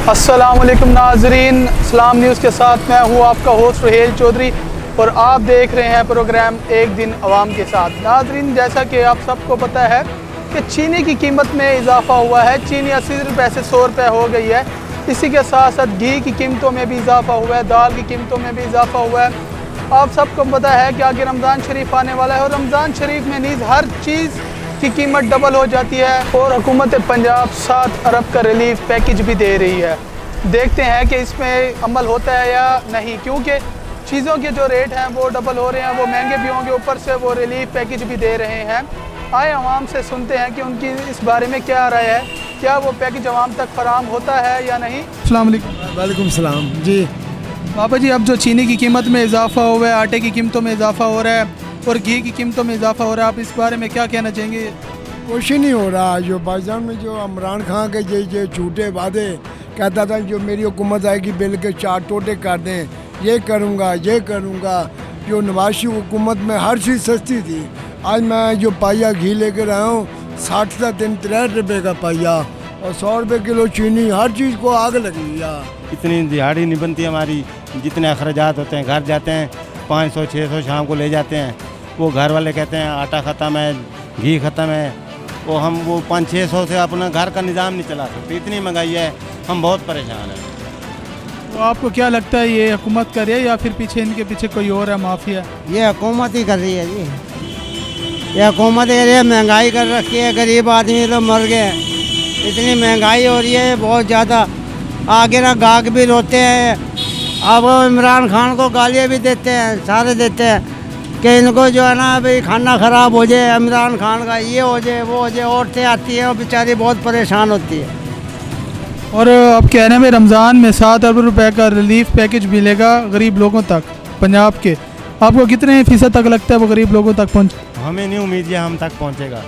अस्सलामुअलैकुम नाजरीन, इस्लाम न्यूज़ के साथ मैं हूँ आपका होस्ट रुहेल चौधरी और आप देख रहे हैं प्रोग्राम एक दिन अवाम के साथ। नाजरीन, जैसा कि आप सबको पता है कि चीनी की कीमत में इजाफ़ा हुआ है। चीनी 80 रुपये से 100 रुपये हो गई है। इसी के साथ साथ घी की कीमतों में भी इजाफ़ा हुआ है, दाल की कीमतों में भी इजाफ़ा हुआ है। आप सबको पता है कि आगे रमज़ान शरीफ आने वाला है और रमज़ान शरीफ में नीज़ हर चीज़ की कीमत डबल हो जाती है और हुकूमत पंजाब 7 अरब का रिलीफ पैकेज भी दे रही है। देखते हैं कि इसमें अमल होता है या नहीं, क्योंकि चीज़ों के जो रेट हैं वो डबल हो रहे हैं, वो महंगे भी होंगे, ऊपर से वो रिलीफ पैकेज भी दे रहे हैं। आए आवाम से सुनते हैं कि उनकी इस बारे में क्या राय है, क्या वो पैकेज आवाम तक फराम होता है या नहीं। अस्सलाम वालेकुम। वालेकुम सलाम जी। बाबा जी, अब जो चीनी की कीमत में इजाफ़ा हुआ है, आटे की कीमतों में इजाफ़ा हो रहा है और घी की कीमतों में इजाफ़ा हो रहा है, आप इस बारे में क्या कहना चाहेंगे? कुछ ही नहीं हो रहा। जो पाकिस्तान में जो इमरान खान के जो झूठे वादे कहता था, जो मेरी हुकूमत आएगी बिल के 4 टोटे कर दें, ये करूँगा ये करूँगा। जो नवाज़ हुकूमत में हर चीज़ सस्ती थी। आज मैं जो पाइया घी लेकर आया हूँ 60 से 63 रुपये का पाइया और 100 रुपये किलो चीनी, हर चीज़ को आग लगी यार। इतनी दिहाड़ी नहीं बनती हमारी, जितने अखराजात होते हैं। घर जाते हैं 500-600 शाम को ले जाते हैं। वो घर वाले कहते हैं आटा ख़त्म है, घी ख़त्म है। हम 500-600 से अपना घर का निज़ाम नहीं चला सकते। इतनी महंगाई है, हम बहुत परेशान हैं। तो आपको क्या लगता है, ये हुकूमत कर रही है या फिर पीछे इनके पीछे कोई और है, माफिया? ये हुकूमत ही कर रही है जी। ये हुकूमत कर रही है, महंगाई कर रखी है, गरीब आदमी तो मर गए। इतनी महंगाई हो रही है बहुत ज़्यादा। आगे ना गाहक भी रोते हैं। अब इमरान खान को गालियाँ भी देते हैं, सारे देते हैं कि इनको जो है ना भाई खाना ख़राब हो जाए, इमरान खान का ये हो जाए वो हो जाए। औरतें आती हैं और बेचारी बहुत परेशान होती है। और अब कहने में रमज़ान में 7 अरब रुपए का रिलीफ पैकेज मिलेगा गरीब लोगों तक पंजाब के। आपको कितने फ़ीसद तक लगता है वो गरीब लोगों तक पहुँच? हमें नहीं उम्मीद है हम तक पहुँचेगा।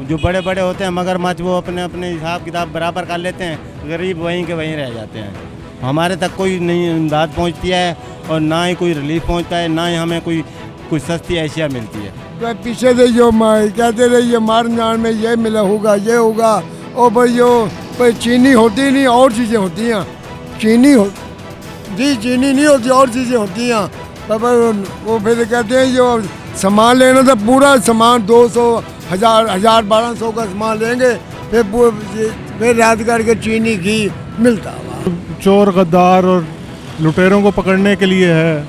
जो बड़े बड़े होते हैं मगरमच्छ, वो अपने अपने हिसाब किताब बराबर कर लेते हैं, गरीब वहीं के वहीं रह जाते हैं। हमारे तक कोई नहीं इमदाद पहुँचती है और ना ही कोई रिलीफ पहुँचता है, ना ही हमें कोई सस्ती अशिया मिलती है। तो पीछे से जो कहते रहे ये मारन में ये मिला होगा ये होगा, और भाई जो भाई चीनी होती नहीं और चीज़ें होती हैं। चीनी नहीं होती और चीज़ें होती हैं। वो फिर कहते हैं जो सामान लेना था, पूरा सामान 200 1000 1200 का सामान लेंगे, फिर रात करके चीनी घी मिलता। चोर गद्दार और लुटेरों को पकड़ने के लिए है।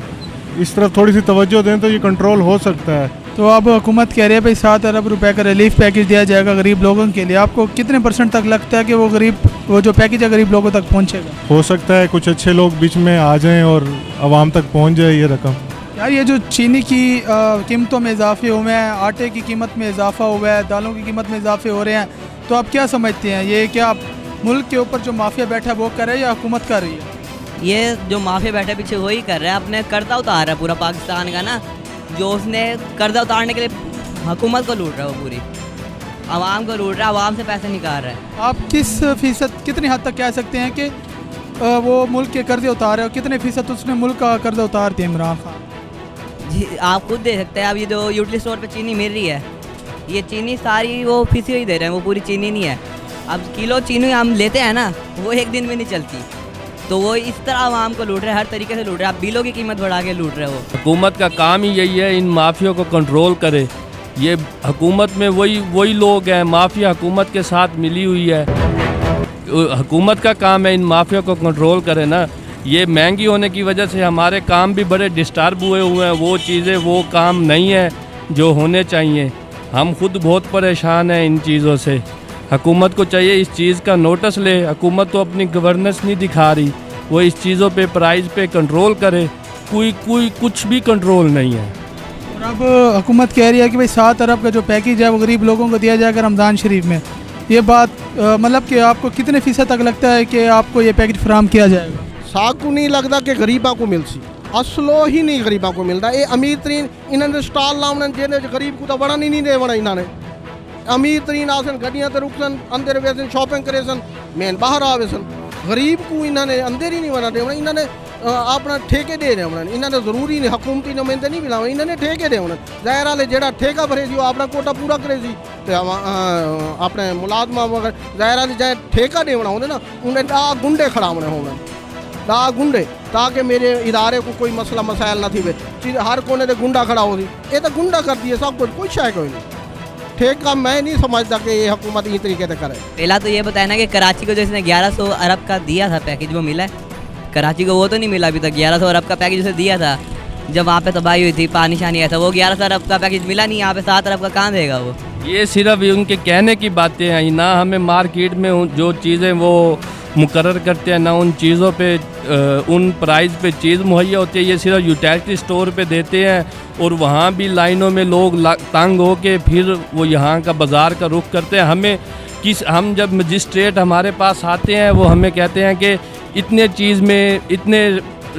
इस तरफ थोड़ी सी तवज्जो दें तो ये कंट्रोल हो सकता है। तो अब हुकूमत कह रही है भाई 7 अरब रुपए का रिलीफ पैकेज दिया जाएगा गरीब लोगों के लिए। आपको कितने % तक लगता है कि वो जो पैकेज है गरीब लोगों तक पहुंचेगा? हो सकता है कुछ अच्छे लोग बीच में आ जाएं और आवाम तक पहुंच जाए ये रकम। यार, ये जो चीनी की कीमतों में इजाफे हुए हैं, आटे की कीमत में इजाफा हुआ है, दालों की कीमत में इजाफे हो रहे हैं, तो आप क्या समझते हैं, ये क्या मुल्क के ऊपर जो माफिया बैठा है वो कर रहा है या हुकूमत कर रही है? ये जो माफिया बैठे पीछे वही कर रहा है। अपने कर्जा उतार रहा है पूरा पाकिस्तान का ना। जो उसने कर्जा उतारने के लिए हुकूमत को लूट रहा है, वो पूरी आवाम को लूट रहा है, आवाम से पैसे निकाल रहा है। आप कितनी हद तक कह सकते हैं कि वो मुल्क के कर्जे उतार रहे हो? कितने फ़ीसद उसने मुल्क का कर्जा उतार दिया इमरान खान? जी, आप खुद देख सकते हैं। अब ये जो यूटिलिटी स्टोर पे चीनी मिल रही है, ये चीनी सारी वो फीसी ही दे रहे हैं, वो पूरी चीनी नहीं है। अब किलो चीनी हम लेते हैं ना, वो एक दिन में नहीं चलती। तो वो इस तरह आवाम को लूट रहे हैं, हर तरीके से लूट रहे हैं। आप बिलों की कीमत बढ़ा के लूट रहे हो। हुकूमत का काम ही यही है, इन माफियों को कंट्रोल करे। ये हुकूमत में वही लोग हैं, माफिया हुकूमत के साथ मिली हुई है। हुकूमत का काम है इन माफिया को कंट्रोल करे ना। ये महंगी होने की वजह से हमारे काम भी बड़े डिस्टर्ब हुए हैं। वो चीज़ें वो काम नहीं है जो होने चाहिए। हम खुद बहुत परेशान हैं इन चीज़ों से। हुकूमत को चाहिए इस चीज़ का नोटिस ले। हुकूमत तो अपनी गवर्नेंस नहीं दिखा रही, वो इस चीज़ों पे प्राइस पे कंट्रोल करे। कोई कुछ भी कंट्रोल नहीं है। और अब हुकूमत कह रही है कि भाई 7 अरब का जो पैकेज है वो गरीब लोगों को दिया जाएगा रमज़ान शरीफ में। ये बात मतलब कि आपको कितने फ़ीसद तक लगता है कि आपको ये पैकेज फराहम किया जाएगा? साकू नहीं लगता कि गरीबा को मिल सी, असलो ही नहीं गरीबा को मिलता। ये अमीर तरीन इन्होंने स्टॉल लाने जेने गरीब को तो बड़ा नहीं दे बना। इन्होंने अमीर तरीन आसन गड्डियां तो रुकसन, अंदर वेसन, शॉपिंग करे सन, मेन बाहर आवे सन। गरीब को इन्होंने अंदर ही नहीं बना दे। इन्होंने ਆਪਣਾ ਠੇਕੇ ਦੇ ਰਹੇ ਉਹਨਾਂ ਨੇ ਇਹਨਾਂ ਨੇ ਜ਼ਰੂਰੀ ਨਹੀਂ ਹਕੂਮਤੀ ਨੁਮਾਇੰਦੇ ਨਹੀਂ ਬੁਲਾਵੇ ਇਹਨਾਂ ਨੇ ਠੇਕੇ ਦੇ ਉਹਨਾਂ ਜ਼ਾਹਿਰ ਵਾਲੇ ਜਿਹੜਾ ਠੇਕਾ ਭਰੇ ਸੀ ਉਹ ਆਪਣਾ ਕੋਟਾ ਪੂਰਾ ਕਰੇ ਸੀ ਤੇ ਆਪਣੇ ਮੁਲਾਜ਼ਮਾਂ ਵਗੈਰਾ ਜ਼ਾਹਿਰ ਵਾਲੇ ਜੇ ਠੇਕਾ ਦੇਵਣਾ ਹੁੰਦੇ ਨਾ ਉਹਨੇ ਦਾ ਗੁੰਡੇ ਖੜਾਉਣੇ ਹੋਣ ਦਾ ਗੁੰਡੇ ਤਾਂ ਕਿ ਮੇਰੇ ਇਦਾਰੇ को कोई मसला मसाइल ना थी हर कोने से गुंडा खड़ा हो ये तो गुंडा कर दिए सब कुछ कुछ है कोई नहीं ठेका मैं नहीं समझता कि ये हुकूमत इस तरीके से करे। पहला तो ये बताया ना कि कराची को जो इसने 1100 अरब का दिया था पैकेज वो मिला है, कराची को वो तो नहीं मिला अभी तक। 1100 अरब का पैकेज उसे दिया था जब वहाँ पे तबाही हुई थी, पानी शानी आया था, वो 1100 अरब का पैकेज मिला नहीं। यहाँ पे 7 अरब का कहाँ देगा वो? ये सिर्फ उनके कहने की बातें हैं, ना हमें मार्केट में जो चीज़ें वो मुकर्रर करते हैं ना उन चीज़ों पे उन प्राइस पे चीज़ मुहैया होती है। ये सिर्फ यूटिलिटी स्टोर पे देते हैं और वहाँ भी लाइनों में लोग तंग हो के फिर वो यहाँ का बाज़ार का रुख करते हैं। हम जब मजिस्ट्रेट हमारे पास आते हैं वो हमें कहते हैं कि इतने चीज़ में इतने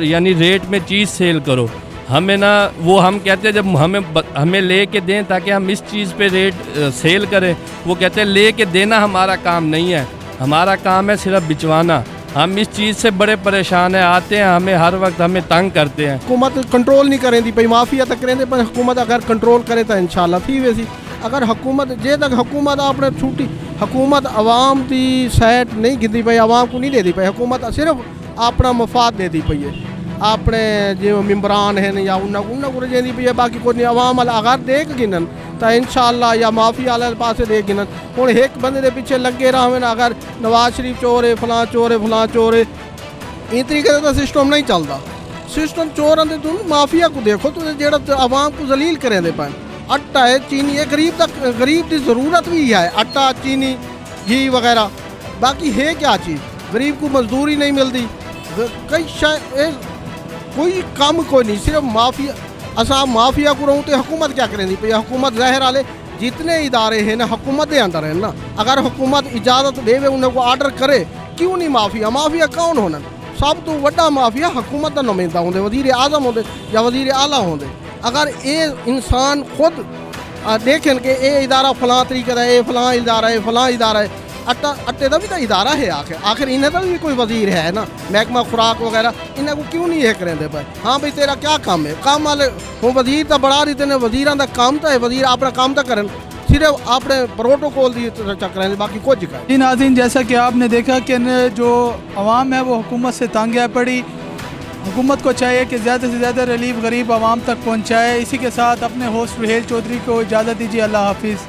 यानी रेट में चीज़ सेल करो। हमें ना वो हम कहते हैं जब हमें ले के दें ताकि हम इस चीज़ पे रेट सेल करें, वो कहते हैं ले के देना हमारा काम नहीं है, हमारा काम है सिर्फ बिचवाना। हम इस चीज़ से बड़े परेशान हैं, आते हैं हमें हर वक्त हमें तंग करते हैं। हुकूमत कंट्रोल नहीं करेंदी भाई माफिया तक करेंदे पर हुकूमत अगर कंट्रोल करे तो इंशाल्लाह थी वैसी। अगर हुकूमत जे तक हुकूमत आपने छूटी हुकूमत आवाम की सैट नहीं गिंदी पई, आवाम को नहीं देती पई, हुकूमत सिर्फ अपना मफाद देती पई है अपने जो मेम्बरान हैं या उन्होंने को देती पई है, बाकी कोई नहीं। आवाम अगर देख गिनन तो इंशाल्लाह या माफिया वाले पास देख गिनन। हुण एक बंदे के पीछे लगे रहे अगर नवाज शरीफ चोर है फलां चोर है फलां चोर है, इस तरीके का सिस्टम नहीं चलता। सिस्टम चोर आते तुम माफिया को देखो तो जो आवाम को जलील करें पे आटा है चीनी है गरीब की ज़रूरत भी है आटा चीनी घी वगैरह, बाकी है क्या चीज़ गरीब को मजदूरी नहीं मिलती कई कोई काम कोई नहीं सिर्फ माफिया। असा माफिया को रहूँ तो हुकूमत क्या करेंगी भाई हुकूमत ज़ाहिर वाले जितने इदारे हैं ना हुकूमत के अंदर है ना, अगर हुकूमत इजाज़त देवे उन्हें आर्डर करे क्यों नहीं माफिया माफिया कौन होना? सब तो वड्डा माफिया हुकूमत का नुमाइंदा होंगे वज़ीर आज़म होंगे या वज़ीर आला होंगे। अगर ये इंसान खुद देखें कि ये इदारा फलां तरीके का है फलां इदारा है फलां इदारा है अट्टे का भी तो इदारा है आखिर इन्हें का भी कोई वजीर है ना महकमा खुराक वगैरह इन्हें को क्यों नहीं है करेंदे पे? हाँ भाई तेरा क्या काम है काम वाले हूँ वजीर तो बढ़ा रही तेने वजीर का काम तो है वजीर अपना काम तो करन सिर्फ अपने प्रोटोकॉल की चक्कर बाकी कुछ का। जी नाज़रीन जैसा कि आपने देखा कि जो आवाम है वो हुकूमत से तंग है पड़ी, हुकूमत को चाहिए कि ज़्यादा से ज़्यादा रिलीफ गरीब आवाम तक पहुँचाए। इसी के साथ अपने होस्ट रुहेल चौधरी को इजाज़त दीजिए। अल्लाह हाफिज़।